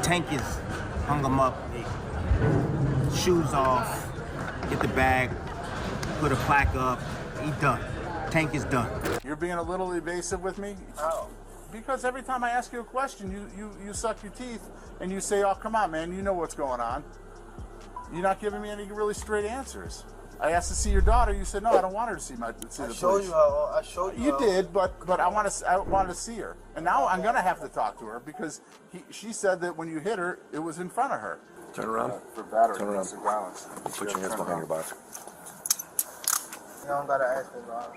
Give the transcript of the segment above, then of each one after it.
Tank is hung him up, shoes off, get the bag, put a plaque up, he done. Tank is done. You're being a little evasive with me? How? Because every time I ask you a question, you suck your teeth and you say, oh, come on, man, you know what's going on. You're not giving me any really straight answers. I asked to see your daughter, you said, no, I don't want her to see the police. I showed you. You did, but I wanted to see her. And now I'm going to have to talk to her because she said that when you hit her, it was in front of her. Turn around. For battery. Turn around. Violence. Put your hands behind your back. You don't gotta ask me, Bob.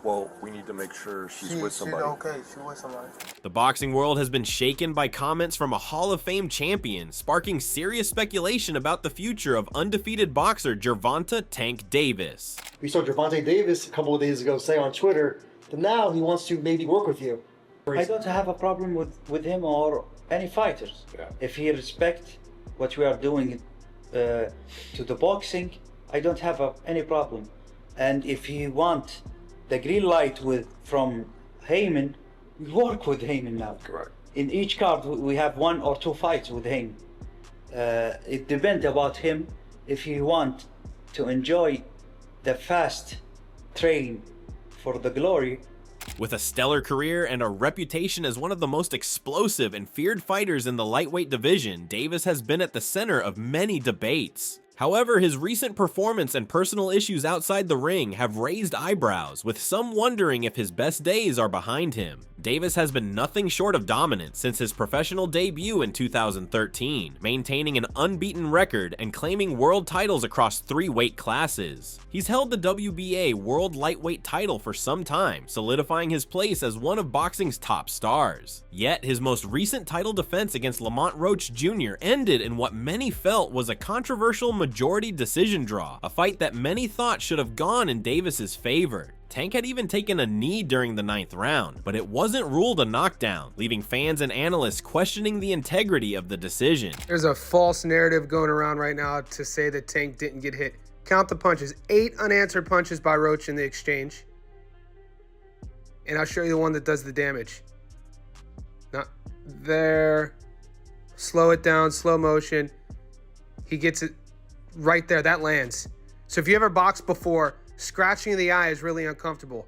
Well, we need to make sure she's with somebody. She's okay. She's with somebody. The boxing world has been shaken by comments from a Hall of Fame champion, sparking serious speculation about the future of undefeated boxer Gervonta "Tank" Davis. We saw Gervonta Davis a couple of days ago say on Twitter that now he wants to maybe work with you. I don't have a problem with him or any fighters. Yeah. If he respects what we are doing to the boxing, I don't have any problem. And if he want the green light from Heyman, we work with Heyman now. Correct. In each card, we have 1 or 2 fights with him. It depends about him if he want to enjoy the fast train for the glory. With a stellar career and a reputation as one of the most explosive and feared fighters in the lightweight division, Davis has been at the center of many debates. However, his recent performance and personal issues outside the ring have raised eyebrows, with some wondering if his best days are behind him. Davis has been nothing short of dominant since his professional debut in 2013, maintaining an unbeaten record and claiming world titles across 3 weight classes. He's held the WBA World Lightweight title for some time, solidifying his place as one of boxing's top stars. Yet, his most recent title defense against Lamont Roach Jr. ended in what many felt was a controversial majority decision draw, a fight that many thought should have gone in Davis's favor. Tank had even taken a knee during the 9th round, but it wasn't ruled a knockdown, leaving fans and analysts questioning the integrity of the decision. There's a false narrative going around right now to say that Tank didn't get hit. Count the punches. 8 unanswered punches by Roach in the exchange. And I'll show you the one that does the damage. Not there. Slow it down, slow motion. He gets it right there. That lands. So if you ever boxed before, scratching the eye is really uncomfortable.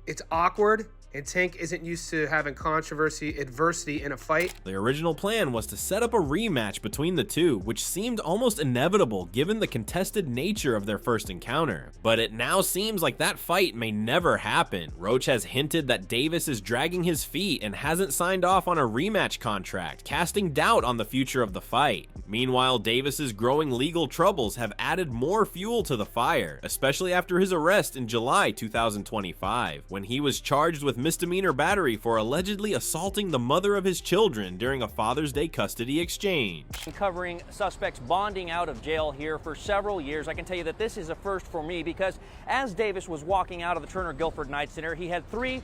It's awkward, and Tank isn't used to having adversity in a fight. The original plan was to set up a rematch between the two, which seemed almost inevitable given the contested nature of their first encounter. But it now seems like that fight may never happen. Roach has hinted that Davis is dragging his feet and hasn't signed off on a rematch contract, casting doubt on the future of the fight. Meanwhile, Davis's growing legal troubles have added more fuel to the fire, especially after his arrest in July 2025, when he was charged with misdemeanor battery for allegedly assaulting the mother of his children during a Father's Day custody exchange. Covering suspects bonding out of jail here for several years, I can tell you that this is a first for me because as Davis was walking out of the Turner Guilford Night Center, he had 3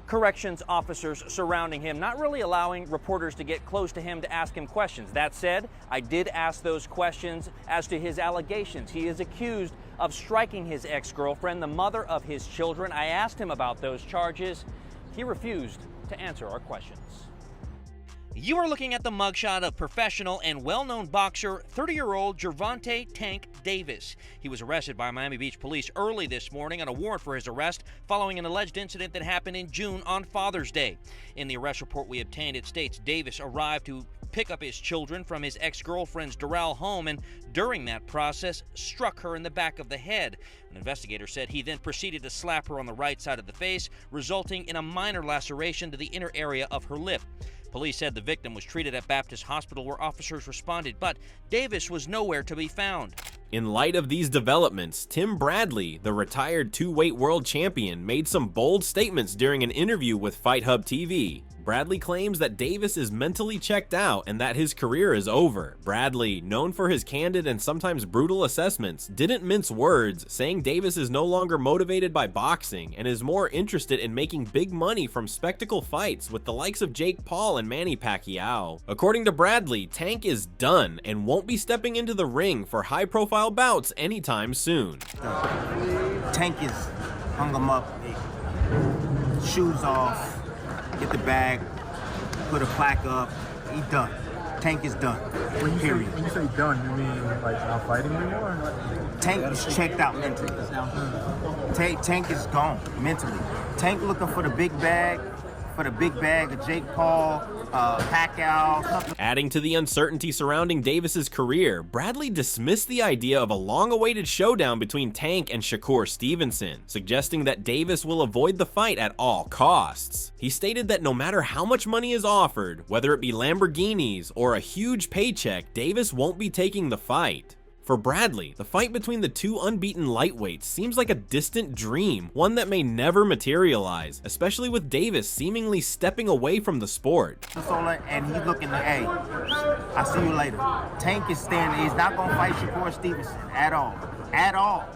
corrections officers surrounding him, not really allowing reporters to get close to him to ask him questions. That said, I did ask those questions as to his allegations. He is accused of striking his ex-girlfriend, the mother of his children. I asked him about those charges. He refused to answer our questions. You are looking at the mugshot of professional and well-known boxer, 30-year-old Gervonta "Tank" Davis. He was arrested by Miami Beach police early this morning on a warrant for his arrest following an alleged incident that happened in June on Father's Day. In the arrest report we obtained, it states Davis arrived to pick up his children from his ex-girlfriend's Doral home and during that process struck her in the back of the head. An investigator said he then proceeded to slap her on the right side of the face, resulting in a minor laceration to the inner area of her lip. Police said the victim was treated at Baptist Hospital where officers responded, but Davis was nowhere to be found. In light of these developments, Tim Bradley, the retired 2-weight world champion, made some bold statements during an interview with Fight Hub TV. Bradley claims that Davis is mentally checked out and that his career is over. Bradley, known for his candid and sometimes brutal assessments, didn't mince words, saying Davis is no longer motivated by boxing and is more interested in making big money from spectacle fights with the likes of Jake Paul and Manny Pacquiao. According to Bradley, Tank is done and won't be stepping into the ring for high-profile bouts anytime soon. Tank is hung him up, shoes off, get the bag, put a plaque up, he done. Tank is done. When you say done, you mean like not fighting anymore? Tank is checked out mentally. Tank is gone mentally. Tank looking for the big bag of Jake Paul, Pacquiao, something. Adding to the uncertainty surrounding Davis's career, Bradley dismissed the idea of a long-awaited showdown between Tank and Shakur Stevenson, suggesting that Davis will avoid the fight at all costs. He stated that no matter how much money is offered, whether it be Lamborghinis or a huge paycheck, Davis won't be taking the fight. For Bradley, the fight between the two unbeaten lightweights seems like a distant dream, one that may never materialize, especially with Davis seemingly stepping away from the sport. And he's looking to, hey, I'll see you later. Tank is standing, he's not gonna fight Shakur Stevenson at all. At all.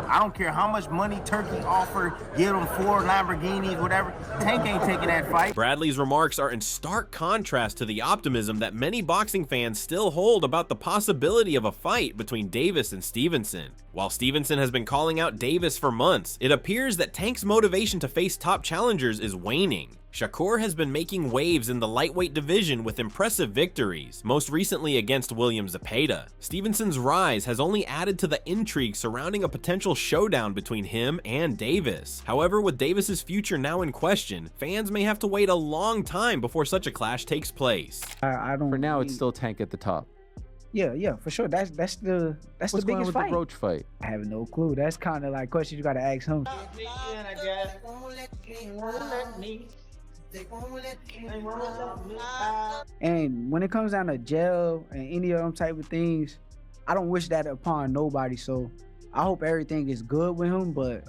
I don't care how much money Turkey offered, give him 4 Lamborghinis, whatever. Tank ain't taking that fight. Bradley's remarks are in stark contrast to the optimism that many boxing fans still hold about the possibility of a fight between Davis and Stevenson. While Stevenson has been calling out Davis for months, it appears that Tank's motivation to face top challengers is waning. Shakur has been making waves in the lightweight division with impressive victories, most recently against William Zepeda. Stevenson's rise has only added to the intrigue surrounding a potential showdown between him and Davis. However, with Davis's future now in question, fans may have to wait a long time before such a clash takes place. I don't. For now, it's still Tank at the top. Yeah, for sure. That's the What's biggest going on with fight. the Roach fight? I have no clue. That's kind of like questions you got to ask him. And when it comes down to jail and any of them type of things, I don't wish that upon nobody. So I hope everything is good with him. But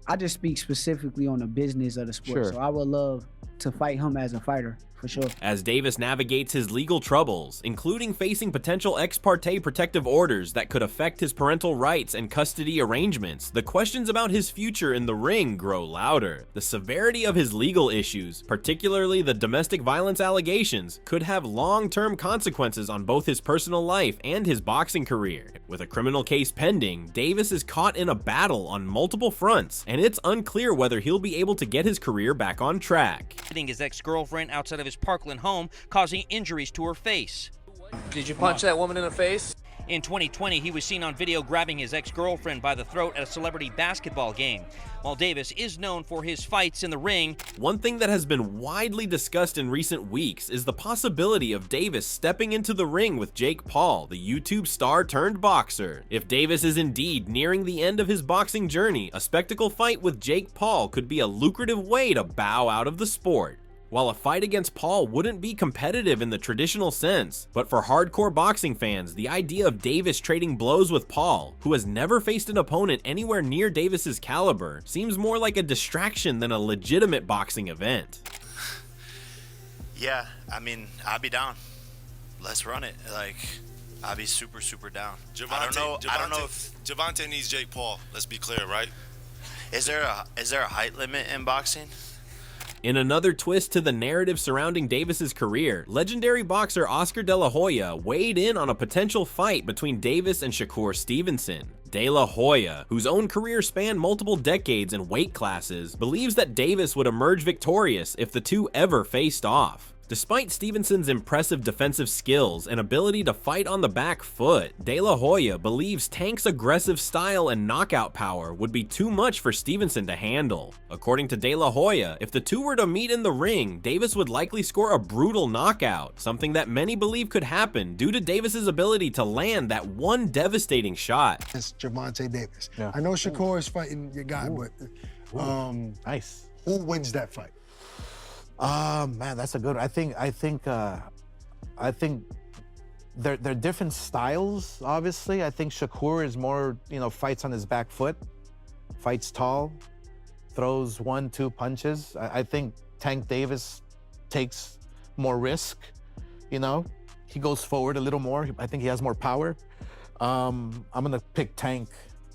I just speak specifically on the business of the sport. Sure. So I would love to fight him as a fighter. For sure. As Davis navigates his legal troubles, including facing potential ex parte protective orders that could affect his parental rights and custody arrangements, the questions about his future in the ring grow louder. The severity of his legal issues, particularly the domestic violence allegations, could have long-term consequences on both his personal life and his boxing career. With a criminal case pending, Davis is caught in a battle on multiple fronts, and it's unclear whether he'll be able to get his career back on track. Hitting his ex-girlfriend outside of his Parkland home, causing injuries to her face. Did you punch that woman in the face? In 2020, he was seen on video grabbing his ex-girlfriend by the throat at a celebrity basketball game. While Davis is known for his fights in the ring, one thing that has been widely discussed in recent weeks is the possibility of Davis stepping into the ring with Jake Paul, the YouTube star turned boxer. If Davis is indeed nearing the end of his boxing journey, a spectacle fight with Jake Paul could be a lucrative way to bow out of the sport. While a fight against Paul wouldn't be competitive in the traditional sense, but for hardcore boxing fans, the idea of Davis trading blows with Paul, who has never faced an opponent anywhere near Davis's caliber, seems more like a distraction than a legitimate boxing event. Yeah, I mean, I'll be down. Let's run it. Like, I'll be super, super down. I don't know if Gervonta needs Jake Paul. Let's be clear, right? Is there a height limit in boxing? In another twist to the narrative surrounding Davis's career, legendary boxer Oscar De La Hoya weighed in on a potential fight between Davis and Shakur Stevenson. De La Hoya, whose own career spanned multiple decades and weight classes, believes that Davis would emerge victorious if the two ever faced off. Despite Stevenson's impressive defensive skills and ability to fight on the back foot, De La Hoya believes Tank's aggressive style and knockout power would be too much for Stevenson to handle. According to De La Hoya, if the two were to meet in the ring, Davis would likely score a brutal knockout, something that many believe could happen due to Davis's ability to land that one devastating shot. It's Gervonta Davis. Yeah. I know Shakur is fighting your guy, but nice. Who wins that fight? Man, that's a good one. I think they're different styles, obviously. I think Shakur is more, fights on his back foot, fights tall, throws 1-2 punches. I think Tank Davis takes more risk, He goes forward a little more. I think he has more power. I'm gonna pick Tank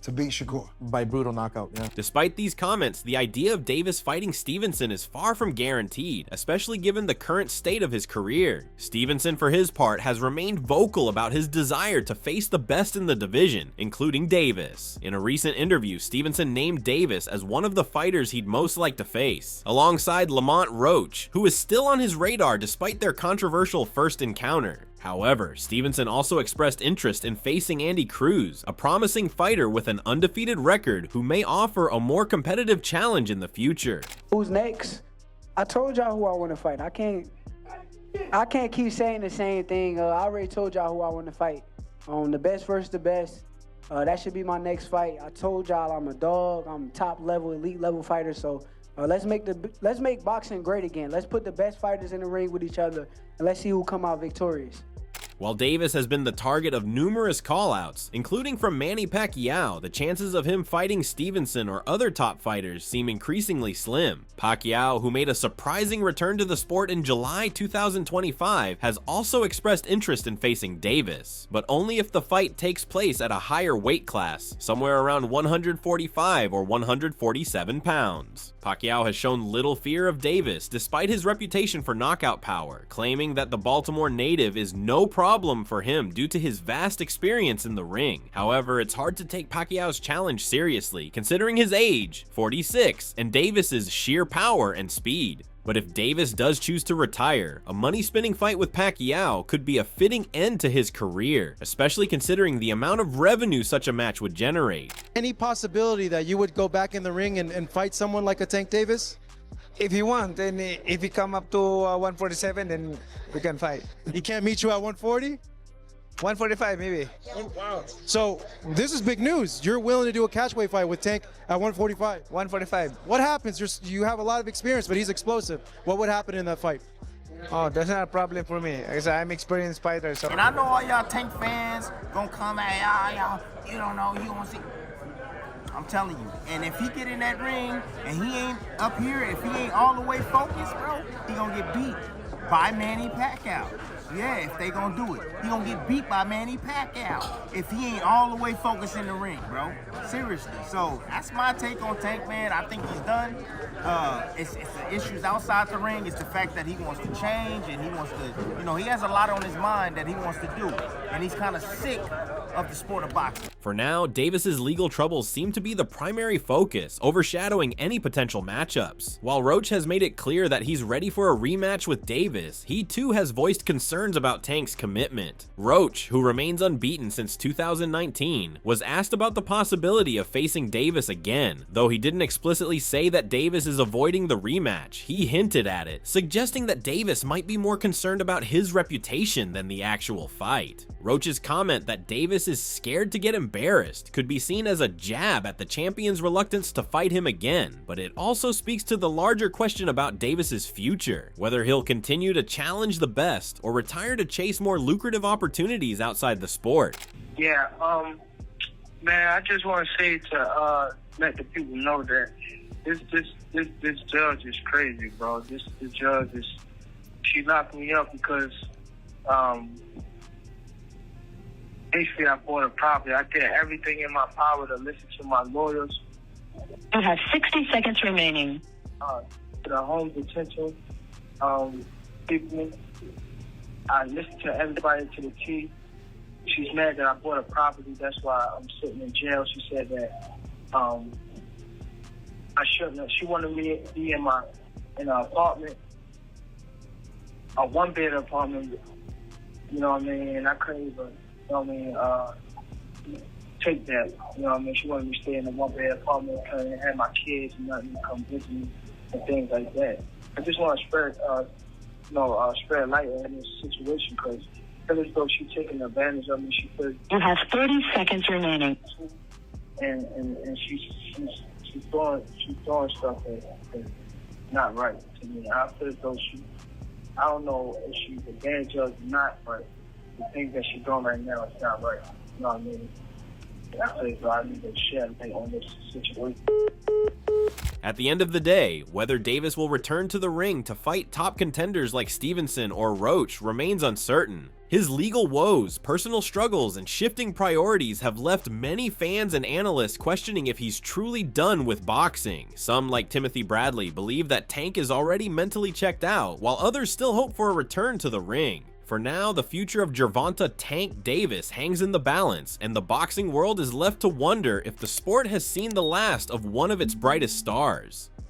to beat Shakur. By brutal knockout, yeah. Despite these comments, the idea of Davis fighting Stevenson is far from guaranteed, especially given the current state of his career. Stevenson, for his part, has remained vocal about his desire to face the best in the division, including Davis. In a recent interview, Stevenson named Davis as one of the fighters he'd most like to face, alongside Lamont Roach, who is still on his radar despite their controversial first encounter. However, Stevenson also expressed interest in facing Andy Cruz, a promising fighter with an undefeated record who may offer a more competitive challenge in the future. Who's next? I told y'all who I want to fight. I can't keep saying the same thing. I already told y'all who I want to fight. The best versus the best. That should be my next fight. I told y'all I'm a dog. I'm top level, elite level fighter. So let's make boxing great again. Let's put the best fighters in the ring with each other, and let's see who come out victorious. While Davis has been the target of numerous call-outs, including from Manny Pacquiao, the chances of him fighting Stevenson or other top fighters seem increasingly slim. Pacquiao, who made a surprising return to the sport in July 2025, has also expressed interest in facing Davis, but only if the fight takes place at a higher weight class, somewhere around 145 or 147 pounds. Pacquiao has shown little fear of Davis despite his reputation for knockout power, claiming that the Baltimore native is no problem for him due to his vast experience in the ring. However, it's hard to take Pacquiao's challenge seriously, considering his age, 46, and Davis's sheer power and speed. But if Davis does choose to retire, a money-spinning fight with Pacquiao could be a fitting end to his career, especially considering the amount of revenue such a match would generate. Any possibility that you would go back in the ring and fight someone like a Tank Davis? If he wants, then if he come up to 147, then we can fight. He can't meet you at 140? 145 maybe. Oh, wow. So this is big news. You're willing to do a catchweight fight with Tank at 145? 145. What happens? You have a lot of experience, but he's explosive. What would happen in that fight? Oh, that's not a problem for me, because I'm experienced fighter. So. And I know all y'all Tank fans gonna come at y'all, you don't know, you don't see. I'm telling you. And if he get in that ring and he ain't up here, if he ain't all the way focused, bro, he gonna get beat by Manny Pacquiao. Yeah, if they gonna do it. He gonna get beat by Manny Pacquiao if he ain't all the way focused in the ring, bro. Seriously. So that's my take on Tank, man. I think he's done. It's the issues outside the ring. It's the fact that he wants to change and he wants to, he has a lot on his mind that he wants to do. And he's kind of sick of the sport of boxing. For now, Davis's legal troubles seem to be the primary focus, overshadowing any potential matchups. While Roach has made it clear that he's ready for a rematch with Davis, he too has voiced concerns about Tank's commitment. Roach, who remains unbeaten since 2019, was asked about the possibility of facing Davis again, though he didn't explicitly say that Davis is avoiding the rematch. He hinted at it, suggesting that Davis might be more concerned about his reputation than the actual fight. Roach's comment that Davis is scared to get embarrassed could be seen as a jab at the champion's reluctance to fight him again, but it also speaks to the larger question about Davis's future, whether he'll continue to challenge the best or retire to chase more lucrative opportunities outside the sport. Yeah, man, I just want to say to let the people know that this judge is crazy, bro. This judge she locked me up because basically I bought a property. I did everything in my power to listen to my lawyers. You have 60 seconds remaining. The home detention people. I listened to everybody to the T. She's mad that I bought a property. That's why I'm sitting in jail. She said that I shouldn't have. She wanted me to be in an apartment, a one-bed apartment. You know what I mean? And I couldn't even, take that. You know what I mean? She wanted me to stay in a one-bed apartment, couldn't have my kids and nothing to come visit me and things like that. I just want to spread light on this situation because I feel as though she's taking advantage of me. She feels you have 30 seconds remaining. And she's doing stuff that's not right to me. I feel as though I don't know if she's a bad judge or not, but the things that she's doing right now is not right. You know what I mean? I feel as though I need to shed light on this situation. At the end of the day, whether Davis will return to the ring to fight top contenders like Stevenson or Roach remains uncertain. His legal woes, personal struggles, and shifting priorities have left many fans and analysts questioning if he's truly done with boxing. Some, like Timothy Bradley, believe that Tank is already mentally checked out, while others still hope for a return to the ring. For now, the future of Gervonta "Tank" Davis hangs in the balance, and the boxing world is left to wonder if the sport has seen the last of one of its brightest stars.